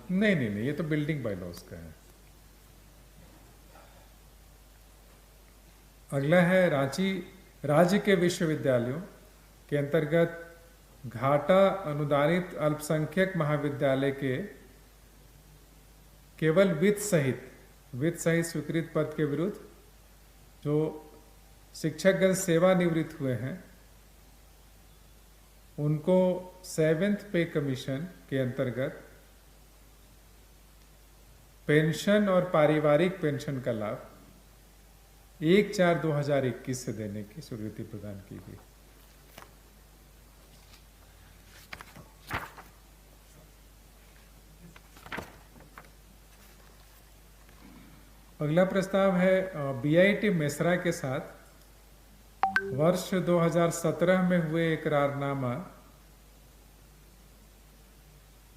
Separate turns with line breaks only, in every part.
नहीं नहीं नहीं, ये तो बिल्डिंग बायलॉज का है। अगला है रांची राज्य के विश्वविद्यालयों के अंतर्गत घाटा अनुदानित अल्पसंख्यक महाविद्यालय के केवल वित्त सहित स्वीकृत पद के विरुद्ध जो शिक्षकगण सेवानिवृत्त हुए हैं उनको 7th पे कमीशन के अंतर्गत पेंशन और पारिवारिक पेंशन का लाभ 1/4/2021 से देने की स्वीकृति प्रदान की गई। अगला प्रस्ताव है बीआईटी मेसरा के साथ वर्ष 2017 में हुए इकरारनामा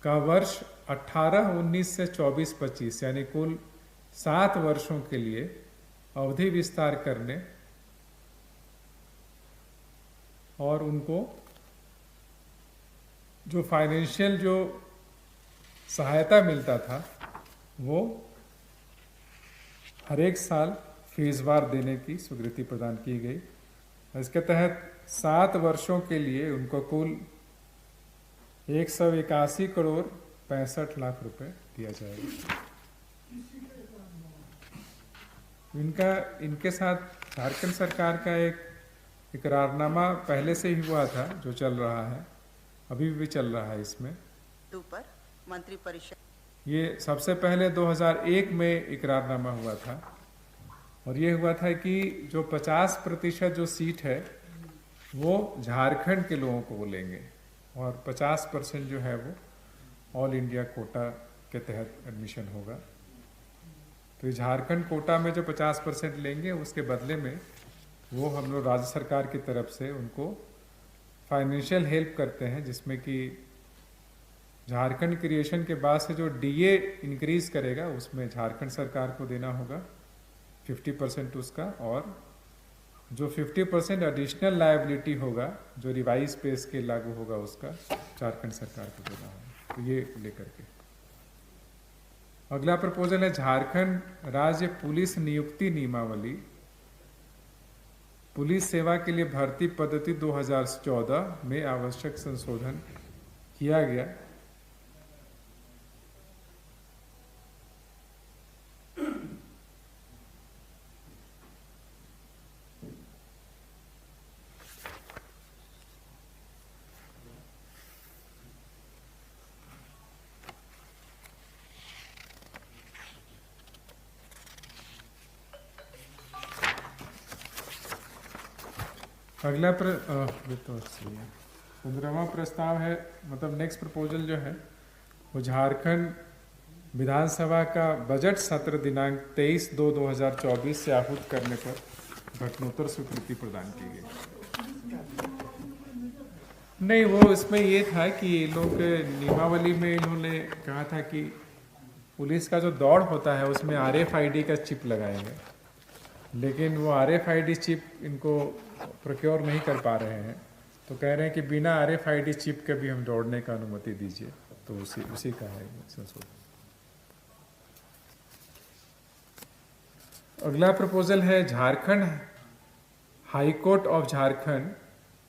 का वर्ष 18-19 से 24-25 यानी कुल 7 वर्षों के लिए अवधि विस्तार करने और उनको जो फाइनेंशियल जो सहायता मिलता था वो हर एक साल फीसवार देने की स्वीकृति प्रदान की गई। इसके तहत 7 वर्षों के लिए उनको कुल 181 करोड़ 65 लाख रुपए दिया जाएगा। इनके साथ झारखंड सरकार का एक इकरारनामा पहले से ही हुआ था जो चल रहा है, अभी भी चल रहा है। इसमें
ऊपर मंत्री परिषद
ये सबसे पहले 2001 में इकरारनामा हुआ था और ये हुआ था कि जो 50% जो सीट है वो झारखंड के लोगों को वो लेंगे और 50% जो है वो ऑल इंडिया कोटा के तहत एडमिशन होगा। तो झारखंड कोटा में जो 50% लेंगे उसके बदले में वो हम लोग राज्य सरकार की तरफ से उनको फाइनेंशियल हेल्प करते हैं, जिसमें कि झारखंड क्रिएशन के बाद से जो डीए इंक्रीज करेगा उसमें झारखंड सरकार को देना होगा 50% उसका, और जो 50% एडिशनल लायबिलिटी होगा जो रिवाइज पे स्केल लागू होगा उसका झारखंड सरकार को देना होगा। तो ये लेकर के अगला प्रपोजल है झारखंड राज्य पुलिस नियुक्ति नियमावली पुलिस सेवा के लिए भर्ती पद्धति 2014 में आवश्यक संशोधन किया गया। अगला 15वां प्रस्ताव है, मतलब नेक्स्ट प्रपोजल जो है वो झारखंड विधानसभा का बजट सत्र दिनांक 23/2/2024 से आहूत करने पर घटनोत्तर स्वीकृति प्रदान की गई। नहीं, वो इसमें ये था कि लोग नियमावली में इन्होंने कहा था कि पुलिस का जो दौड़ होता है उसमें RFID का चिप लगाएंगे, लेकिन वो RFID चिप इनको प्रोक्योर नहीं कर पा रहे हैं, तो कह रहे हैं कि बिना RFID चिप के भी हम दौड़ने का अनुमति दीजिए। तो उसी का है संशोधन। अगला प्रपोजल है Jharkhand high court of Jharkhand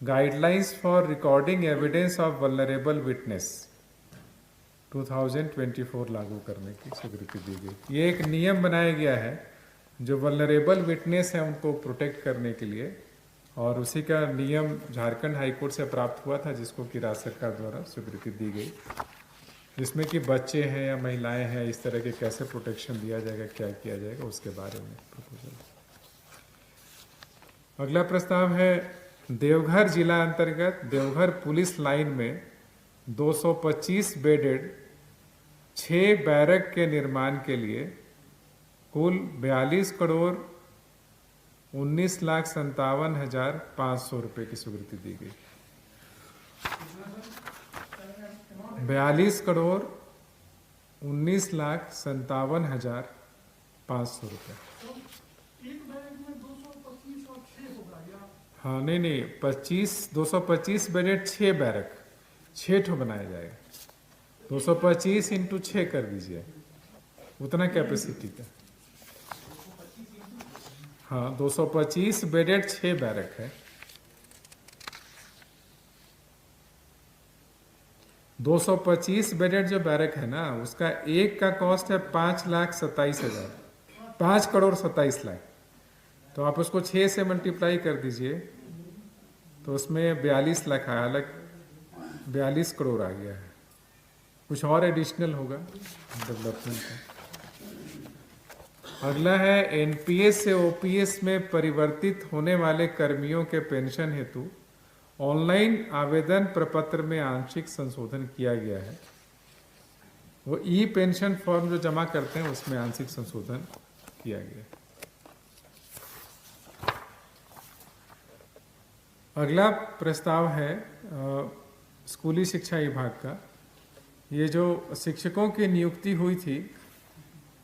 guidelines for recording evidence of vulnerable witness 2024 लागू करने की स्वीकृति दी गई। ये एक नियम बनाया गया है जो वल्नरेबल विटनेस है उनको प्रोटेक्ट करने के लिए, और उसी का नियम झारखंड हाई कोर्ट से प्राप्त हुआ था जिसको कि राज्य सरकार द्वारा स्वीकृति दी गई, जिसमें कि बच्चे हैं या महिलाएं हैं इस तरह के कैसे प्रोटेक्शन दिया जाएगा, क्या किया जाएगा उसके बारे में प्रपोजल। अगला प्रस्ताव है देवघर जिला अंतर्गत देवघर पुलिस लाइन में 225 बेडेड 6 बैरक के निर्माण के लिए कुल 42,19,57,500 रुपये की स्वीकृति दी गई। 42,19,57,500 रुपये। हाँ नहीं 225 बेडेड 6 बैरक 6 ठो बनाया जाएगा। 225 इंटू 6 कर दीजिए, उतना कैपेसिटी का। हाँ, 225 बेडेड 6 बैरक है। 225 बेडेड जो बैरक है ना, उसका एक का कॉस्ट है 5,27,000, 5,27,00,000। तो आप उसको 6 से मल्टीप्लाई कर दीजिए तो उसमें 42 लाख आया, अलग 42 करोड़ आ गया है। कुछ और एडिशनल होगा डेवलपमेंट का। अगला है एनपीएस से ओपीएस में परिवर्तित होने वाले कर्मियों के पेंशन हेतु ऑनलाइन आवेदन प्रपत्र में आंशिक संशोधन किया गया है। वो ई पेंशन फॉर्म जो जमा करते हैं उसमें आंशिक संशोधन किया गया है। अगला प्रस्ताव है स्कूली शिक्षा विभाग का। ये जो शिक्षकों की नियुक्ति हुई थी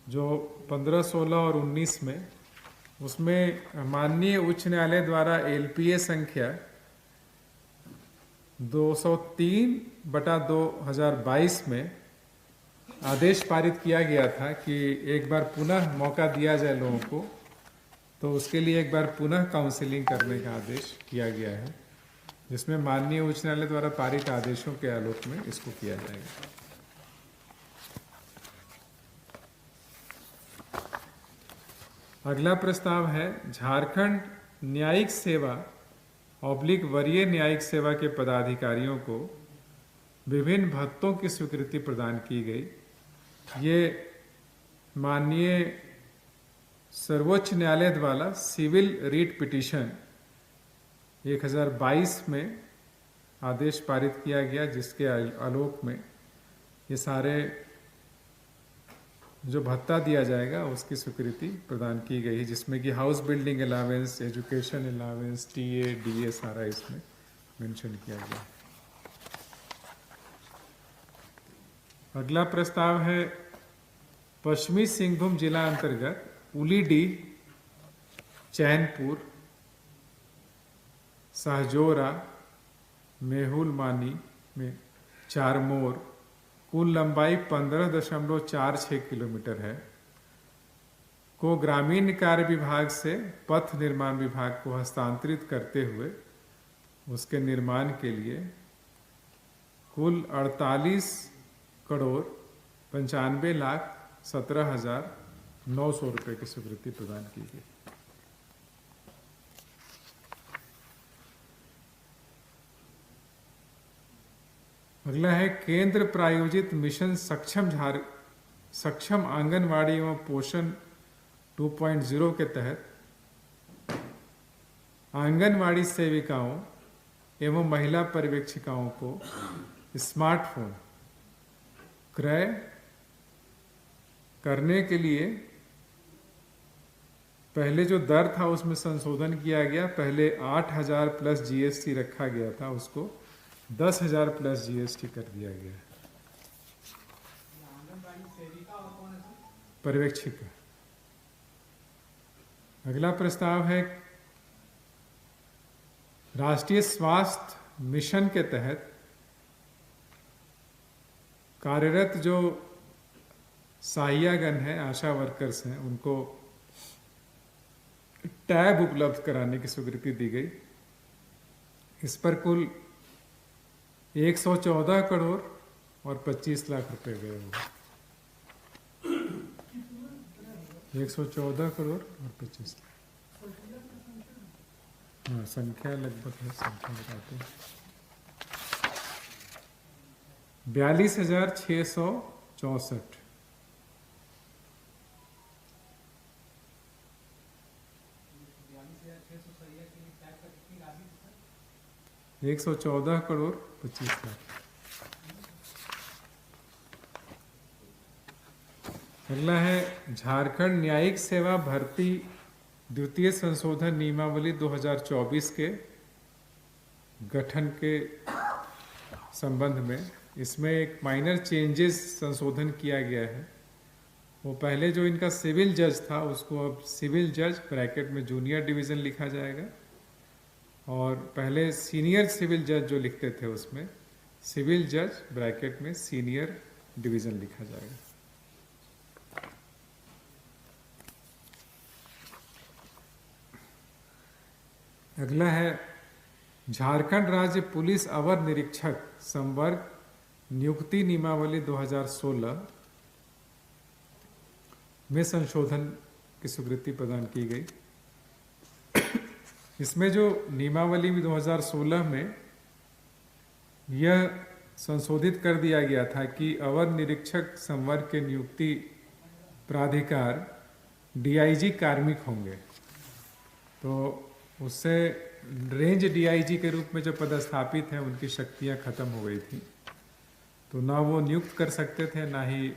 जो 15, 16 और 19 में, उसमें माननीय उच्च न्यायालय द्वारा एलपीए संख्या 203/2022 में आदेश पारित किया गया था कि एक बार पुनः मौका दिया जाए लोगों को, तो उसके लिए एक बार पुनः काउंसलिंग करने का आदेश किया गया है, जिसमें माननीय उच्च न्यायालय द्वारा पारित आदेशों के आलोक में इसको किया जाएगा। अगला प्रस्ताव है झारखंड न्यायिक सेवा ऑब्लिक वरीय न्यायिक सेवा के पदाधिकारियों को विभिन्न भत्तों की स्वीकृति प्रदान की गई। ये माननीय सर्वोच्च न्यायालय द्वारा सिविल रीट पिटीशन 1022 में आदेश पारित किया गया, जिसके आलोक में ये सारे जो भत्ता दिया जाएगा उसकी स्वीकृति प्रदान की गई है, जिसमें कि house building allowance, education allowance, TA, DA सारा इसमें मेंशन किया गया है। अगला प्रस्ताव है पश्चिमी सिंहभूम जिला अंतर्गत उलीडीह, चैनपुर, सहजोरा, मेहुलमानी में चारमोर कुल लंबाई 15.46 किलोमीटर है, को ग्रामीण कार्य विभाग से पथ निर्माण विभाग को हस्तांतरित करते हुए उसके निर्माण के लिए कुल 48,95,17,900 रुपये की स्वीकृति प्रदान की गई। अगला है केंद्र प्रायोजित मिशन सक्षम आंगनवाड़ी एवं पोषण 2.0 के तहत आंगनवाड़ी सेविकाओं एवं महिला पर्यवेक्षिकाओं को स्मार्टफोन क्रय करने के लिए पहले जो दर था उसमें संशोधन किया गया। पहले 8,000 प्लस जीएसटी रखा गया था, उसको 10,000 प्लस जीएसटी कर दिया गया है। पर्यवेक्षिका। अगला प्रस्ताव है राष्ट्रीय स्वास्थ्य मिशन के तहत कार्यरत जो सहायियागण हैं, आशा वर्कर्स हैं, उनको टैब उपलब्ध कराने की स्वीकृति दी गई। इस पर कुल 114 करोड़ और 25 लाख रुपए गए हुए। 114 करोड़ और 25 लाख। हाँ, संख्या लगभग है, संख्या बताते हैं। 42,664। 114 करोड़ 25 लाख। अगला है झारखंड न्यायिक सेवा भर्ती द्वितीय संशोधन नियमावली 2024 के गठन के संबंध में। इसमें एक माइनर चेंजेस संशोधन किया गया है। वो पहले जो इनका सिविल जज था उसको अब सिविल जज ब्रैकेट में जूनियर डिवीज़न लिखा जाएगा, और पहले सीनियर सिविल जज जो लिखते थे उसमें सिविल जज ब्रैकेट में सीनियर डिवीज़न लिखा जाएगा। अगला है झारखंड राज्य पुलिस अवर निरीक्षक संवर्ग नियुक्ति नियमावली 2016 में संशोधन की स्वीकृति प्रदान की गई। इसमें जो नियमावली 2016 में यह संशोधित कर दिया गया था कि अवर निरीक्षक संवर्ग के नियुक्ति प्राधिकार डीआईजी कार्मिक होंगे, तो उससे रेंज डीआईजी के रूप में जो पदस्थापित हैं उनकी शक्तियां खत्म हो गई थी, तो ना वो नियुक्त कर सकते थे ना ही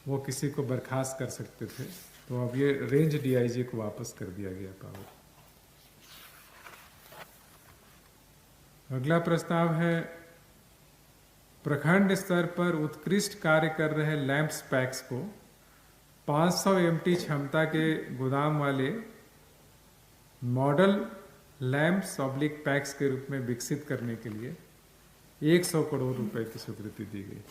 वो किसी को बर्खास्त कर सकते थे। तो अब ये रेंज डीआईजी को वापस कर दिया गया पावर। अगला प्रस्ताव है प्रखंड स्तर पर उत्कृष्ट कार्य कर रहे लैंप्स पैक्स को 500 एमटी क्षमता के गोदाम वाले मॉडल लैंप्स ऑब्लिक पैक्स के रूप में विकसित करने के लिए 100 करोड़ रुपए की स्वीकृति दी गई।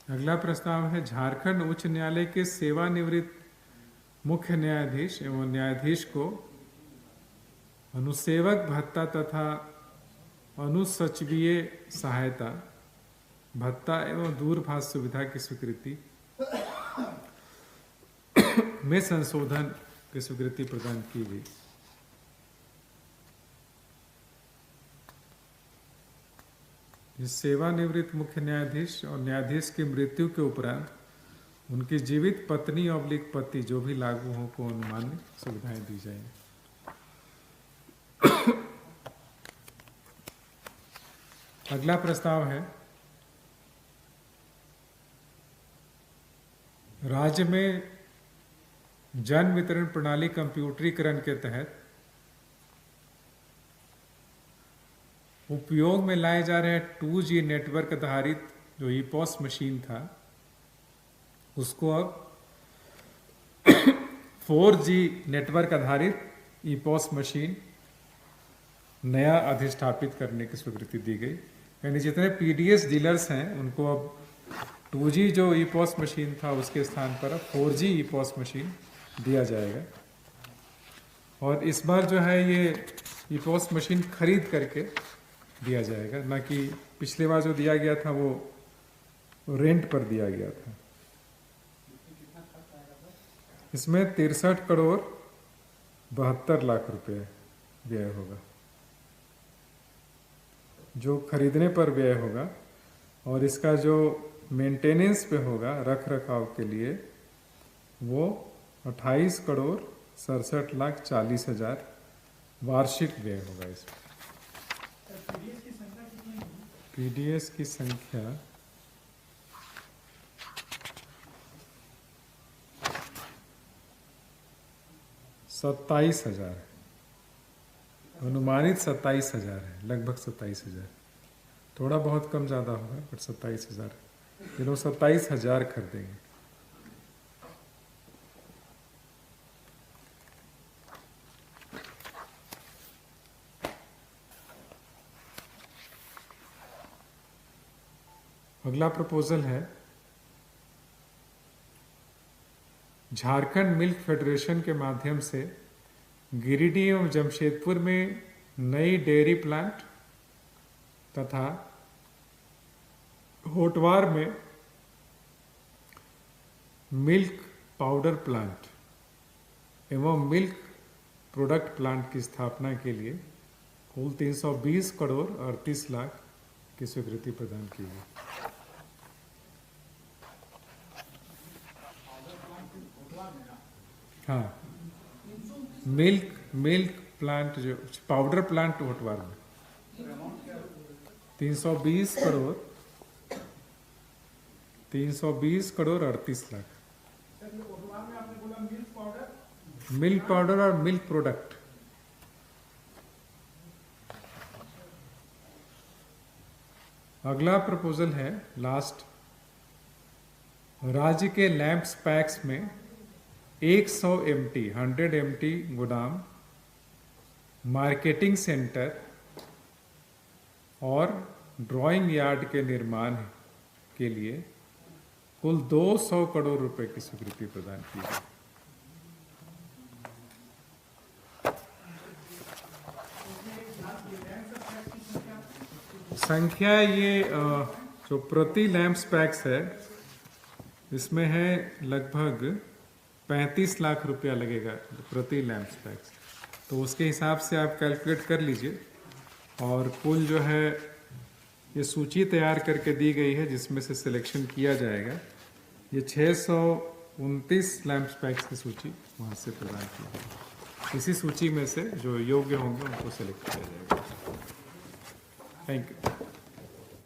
अगला प्रस्ताव है झारखंड उच्च न्यायालय के सेवानिवृत्त मुख्य न्यायाधीश एवं न्यायाधीश को अनुसेवक भत्ता तथा अनुसचिवीय सहायता भत्ता एवं दूरभाष सुविधा की स्वीकृति में संशोधन की स्वीकृति प्रदान की गई। सेवानिवृत्त मुख्य न्यायाधीश और न्यायाधीश की मृत्यु के उपरांत उनकी जीवित पत्नी ऑब्लिक पति जो भी लागू हो को अनुमान्य सुविधाएं दी जाएंगी। अगला प्रस्ताव है राज्य में जन वितरण प्रणाली कंप्यूटरीकरण के तहत उपयोग में लाए जा रहे 2G नेटवर्क आधारित जो ईपॉस मशीन था उसको अब 4G नेटवर्क आधारित ईपॉस मशीन नया अधिष्ठापित करने की स्वीकृति दी गई। यानी जितने पीडीएस डीलर्स हैं उनको अब 2G जो ईपॉस मशीन था उसके स्थान पर अब 4G ईपॉस मशीन दिया जाएगा। और इस बार जो है ये ईपॉस मशीन खरीद करके दिया जाएगा, ना कि पिछले बार जो दिया गया था वो रेंट पर दिया गया था। इसमें 63 करोड़ 72 लाख रुपए व्यय होगा जो खरीदने पर व्यय होगा, और इसका जो मेंटेनेंस पे होगा रख रखाव के लिए वो 28 करोड़ 67 लाख 40 हजार वार्षिक व्यय होगा। इसमें पीडीएस की संख्या 27,000 है, अनुमानित 27,000 है, लगभग 27,000, थोड़ा बहुत कम ज़्यादा होगा बट 27,000। ये लोग 27,000 खरीदेंगे। अगला प्रपोजल है झारखंड मिल्क फेडरेशन के माध्यम से गिरिडीह एवं जमशेदपुर में नई डेयरी प्लांट तथा होटवार में मिल्क पाउडर प्लांट एवं मिल्क प्रोडक्ट प्लांट की स्थापना के लिए कुल 320 करोड़ 38 लाख की स्वीकृति प्रदान की गई। हाँ, मिल्क प्लांट जो पाउडर प्लांट होटवार में 320 करोड़ 38 लाख। मिल्क पाउडर और मिल्क प्रोडक्ट। अगला प्रपोजल है लास्ट राज्य के लैंप्स पैक्स में 100 MT गोदाम, मार्केटिंग सेंटर और ड्राइंग यार्ड के निर्माण के लिए कुल 200 करोड़ रुपए की स्वीकृति प्रदान की गई। संख्या ये जो प्रति लैंप्स पैक्स है इसमें है लगभग 35 लाख रुपया लगेगा प्रति लैंप्स पैक्स, तो उसके हिसाब से आप कैलकुलेट कर लीजिए। और कुल जो है ये सूची तैयार करके दी गई है जिसमें से सिलेक्शन किया जाएगा। ये 629 लैंप्स पैक्स की सूची वहाँ से प्रदान की जाएगी। इसी सूची में से जो योग्य होंगे उनको सिलेक्ट किया जाएगा। Thank you.